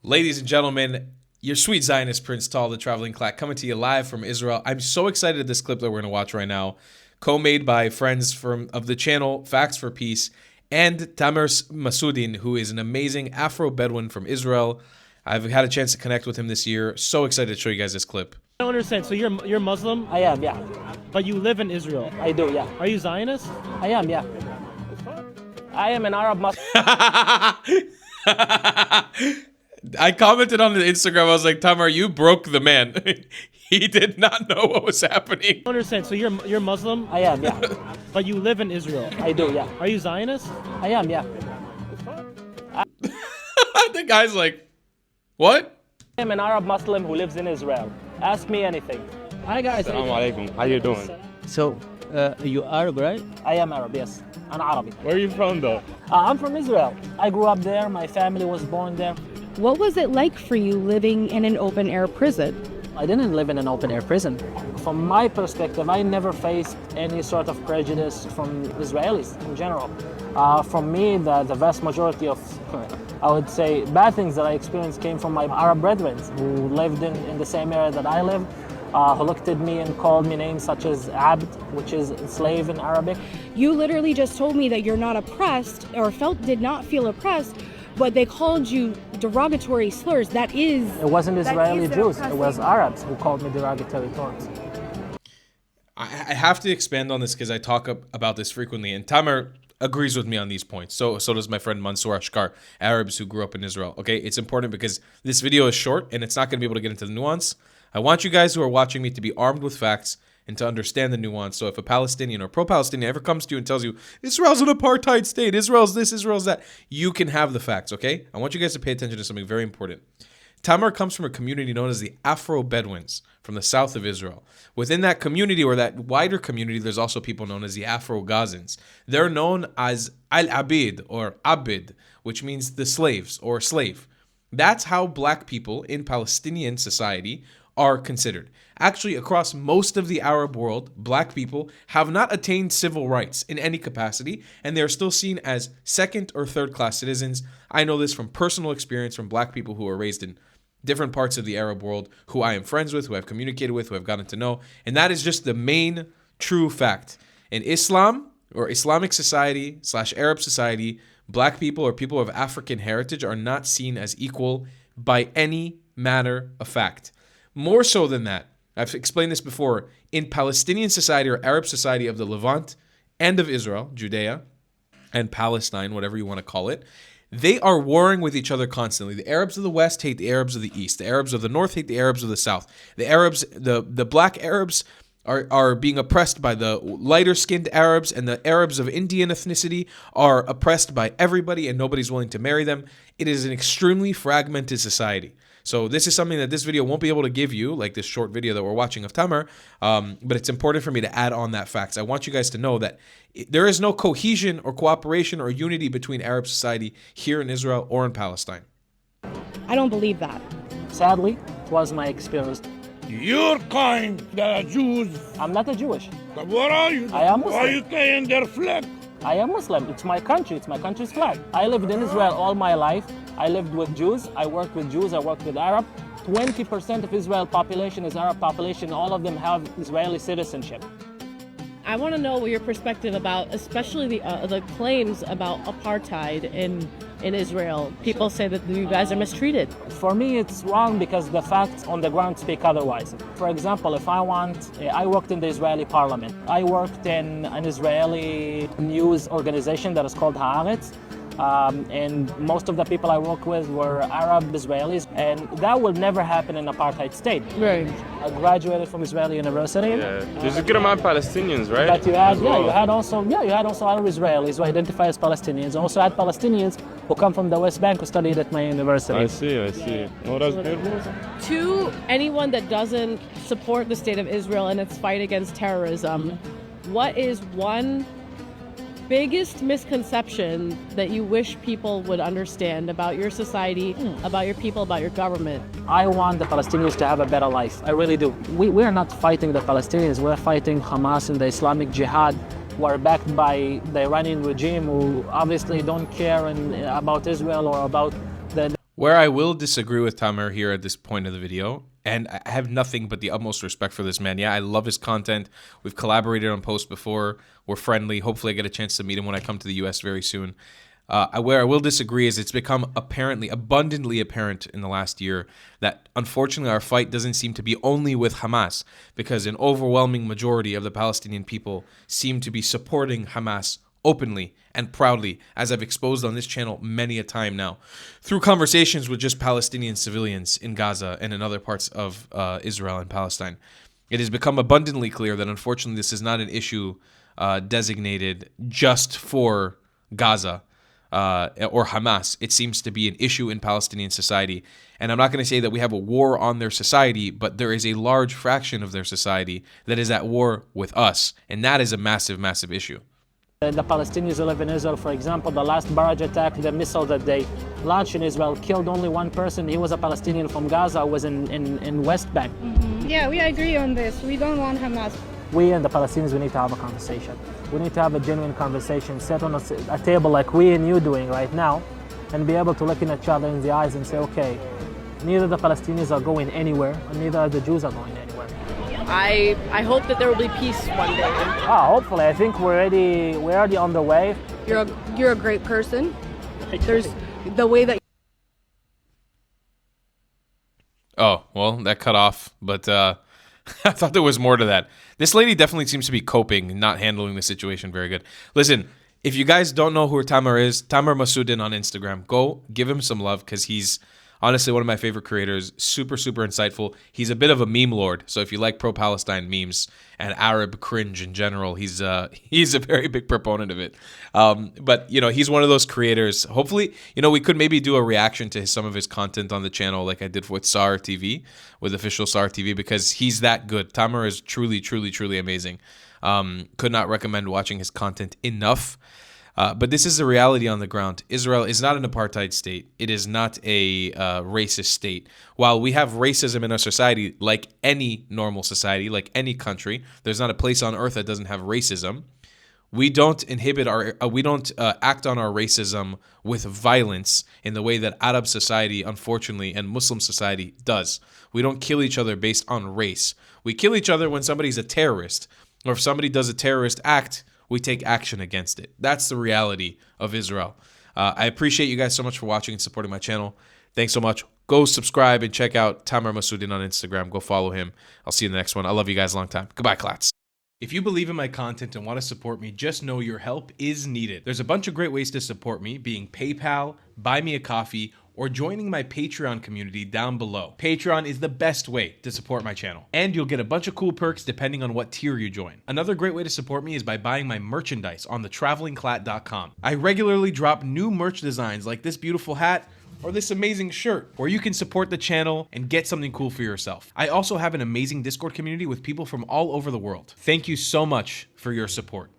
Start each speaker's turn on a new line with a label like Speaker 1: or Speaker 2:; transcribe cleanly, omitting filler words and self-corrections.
Speaker 1: Ladies and gentlemen, your sweet Zionist Prince Tal, the traveling clack, coming to you live from Israel. I'm so excited at this clip that we're going to watch right now, co-made by friends of the channel Facts for Peace and Tamer Masudin, who is an amazing Afro-Bedouin from Israel. I've had a chance to connect with him this year. So excited to show you guys this clip.
Speaker 2: I don't understand. So you're Muslim,
Speaker 3: I am, yeah.
Speaker 2: but you live in Israel.
Speaker 3: I do, yeah.
Speaker 2: Are you Zionist?
Speaker 3: I am, yeah. I am an Arab Muslim.
Speaker 1: I commented on the Instagram. I was like, Tamer, you broke the man. He did not know what was happening.
Speaker 2: I don't understand. So you're Muslim,
Speaker 3: I am, yeah.
Speaker 2: but you live in Israel.
Speaker 3: I do, yeah.
Speaker 2: Are you Zionist?
Speaker 3: I am, yeah.
Speaker 1: The guy's like, what?
Speaker 3: I am an Arab Muslim who lives in Israel. Ask me anything.
Speaker 4: Hi guys.
Speaker 5: Assalamu alaikum. How you doing?
Speaker 4: So, you Arab, right?
Speaker 3: I am Arab, yes. I'm Arabic.
Speaker 5: Where are you from though?
Speaker 3: I'm from Israel. I grew up there. My family was born there.
Speaker 6: What was it like for you living in an open-air prison?
Speaker 3: I didn't live in an open-air prison. From my perspective, I never faced any sort of prejudice from Israelis in general. From me, the vast majority of, I would say, bad things that I experienced came from my Arab brethren who lived in the same area that I live, who looked at me and called me names such as Abd, which is slave in Arabic.
Speaker 6: You literally just told me that you're not oppressed or did not feel oppressed, but they called you derogatory slurs. It
Speaker 3: wasn't Israeli Jews, it was Arabs who called me derogatory terms.
Speaker 1: I have to expand on this because I talk about this frequently, and Tamer agrees with me on these points. So does my friend Mansour Ashkar, Arabs who grew up in Israel. Okay, it's important because this video is short and it's not going to be able to get into the nuance. I want you guys who are watching me to be armed with facts and to understand the nuance. So if a Palestinian or pro-Palestinian ever comes to you and tells you, Israel's an apartheid state, Israel's this, Israel's that, you can have the facts, okay? I want you guys to pay attention to something very important. Tamer comes from a community known as the Afro-Bedouins from the south of Israel. Within that community, or that wider community, there's also people known as the Afro-Gazans. They're known as Al-Abid or Abid, which means the slaves or slave. That's how black people in Palestinian society are considered. Actually, across most of the Arab world, black people have not attained civil rights in any capacity, and they're still seen as second or third class citizens. I know this from personal experience from black people who were raised in different parts of the Arab world, who I am friends with, who I've communicated with, who I've gotten to know, and that is just the main true fact. In Islam, or Islamic society / Arab society, black people or people of African heritage are not seen as equal by any matter of fact. More so than that, I've explained this before, in Palestinian society or Arab society of the Levant and of Israel, Judea, and Palestine, whatever you want to call it, they are warring with each other constantly. The Arabs of the West hate the Arabs of the East. The Arabs of the North hate the Arabs of the South. The black Arabs are being oppressed by the lighter-skinned Arabs, and the Arabs of Indian ethnicity are oppressed by everybody, and nobody's willing to marry them. It is an extremely fragmented society. So this is something that this video won't be able to give you, like this short video that we're watching of Tamer, but it's important for me to add on that fact. I want you guys to know that there is no cohesion or cooperation or unity between Arab society here in Israel or in Palestine.
Speaker 6: I don't believe that.
Speaker 3: Sadly, was my experience.
Speaker 7: You're kind, the Jews.
Speaker 3: I'm not a Jewish.
Speaker 7: But what are you?
Speaker 3: I am Muslim.
Speaker 7: Why are you carrying their flag?
Speaker 3: I am Muslim. It's my country. It's my country's flag. I lived in Israel all my life. I lived with Jews. I worked with Jews. I worked with Arab. 20% of Israel population is Arab population. All of them have Israeli citizenship.
Speaker 8: I want to know what your perspective about, especially the claims about apartheid in Israel. People say that you guys are mistreated.
Speaker 3: For me, it's wrong because the facts on the ground speak otherwise. For example, I worked in the Israeli parliament. I worked in an Israeli news organization that is called Haaretz. And most of the people I work with were Arab Israelis, and that will never happen in apartheid state.
Speaker 8: Right.
Speaker 3: I graduated from Israeli University.
Speaker 5: Yeah, there's a good amount of Palestinians, right?
Speaker 3: But you had also Arab Israelis who identify as Palestinians. You also had Palestinians who come from the West Bank who studied at my university.
Speaker 5: I see. Oh, that's good.
Speaker 8: To anyone that doesn't support the state of Israel and its fight against terrorism, what is one biggest misconception that you wish people would understand about your society, about your people, about your government?
Speaker 3: I want the Palestinians to have a better life. I really do. We are not fighting the Palestinians. We're fighting Hamas and the Islamic Jihad, who are backed by the Iranian regime, who obviously don't care about Israel or about the
Speaker 1: Where I will disagree with Tamer here at this point of the video, and I have nothing but the utmost respect for this man. Yeah, I love his content. We've collaborated on posts before. We're friendly. Hopefully I get a chance to meet him when I come to the US very soon. Where I will disagree is it's become abundantly apparent in the last year that unfortunately our fight doesn't seem to be only with Hamas, because an overwhelming majority of the Palestinian people seem to be supporting Hamas openly and proudly, as I've exposed on this channel many a time now, through conversations with just Palestinian civilians in Gaza and in other parts of Israel and Palestine. It has become abundantly clear that unfortunately this is not an issue designated just for Gaza or Hamas. It seems to be an issue in Palestinian society. And I'm not going to say that we have a war on their society, but there is a large fraction of their society that is at war with us. And that is a massive, massive issue.
Speaker 3: The Palestinians who live in Israel, for example, the last barrage attack, the missile that they launched in Israel killed only one person. He was a Palestinian from Gaza, was in West Bank.
Speaker 6: Yeah, we agree on this. We don't want Hamas.
Speaker 3: We and the Palestinians, we need to have a conversation. We need to have a genuine conversation, sit on a table like we and you doing right now, and be able to look in each other in the eyes and say, okay, neither the Palestinians are going anywhere, and neither the Jews are going anywhere.
Speaker 8: I hope that there will be peace one day.
Speaker 3: Hopefully. I think we're already on the way.
Speaker 6: You're a great person. There's the way that.
Speaker 1: Oh, well, that cut off, but I thought there was more to that. This lady definitely seems to be coping, not handling the situation very good. Listen, if you guys don't know who Tamer is, Tamer Masudin on Instagram, go give him some love, because he's honestly one of my favorite creators. Super, super insightful. He's a bit of a meme lord. So if you like pro-Palestine memes and Arab cringe in general, he's a very big proponent of it. But, you know, he's one of those creators. Hopefully, you know, we could maybe do a reaction to some of his content on the channel like I did with SAR TV, with official SAR TV, because he's that good. Tamer is truly, truly, truly amazing. Could not recommend watching his content enough. But this is the reality on the ground. Israel is not an apartheid state. It is not a racist state. While we have racism in our society, like any normal society, like any country, there's not a place on earth that doesn't have racism. We don't act on our racism with violence in the way that Arab society, unfortunately, and Muslim society does. We don't kill each other based on race. We kill each other when somebody's a terrorist, or if somebody does a terrorist act, we take action against it. That's the reality of Israel. I appreciate you guys so much for watching and supporting my channel. Thanks so much. Go subscribe and check out Tamer Masudin on Instagram. Go follow him. I'll see you in the next one. I love you guys a long time. Goodbye, Klats. If you believe in my content and want to support me, just know your help is needed. There's a bunch of great ways to support me, being PayPal, Buy Me a Coffee, or joining my Patreon community down below. Patreon is the best way to support my channel, and you'll get a bunch of cool perks depending on what tier you join. Another great way to support me is by buying my merchandise on thetravelingclat.com. I regularly drop new merch designs like this beautiful hat or this amazing shirt, where you can support the channel and get something cool for yourself. I also have an amazing Discord community with people from all over the world. Thank you so much for your support.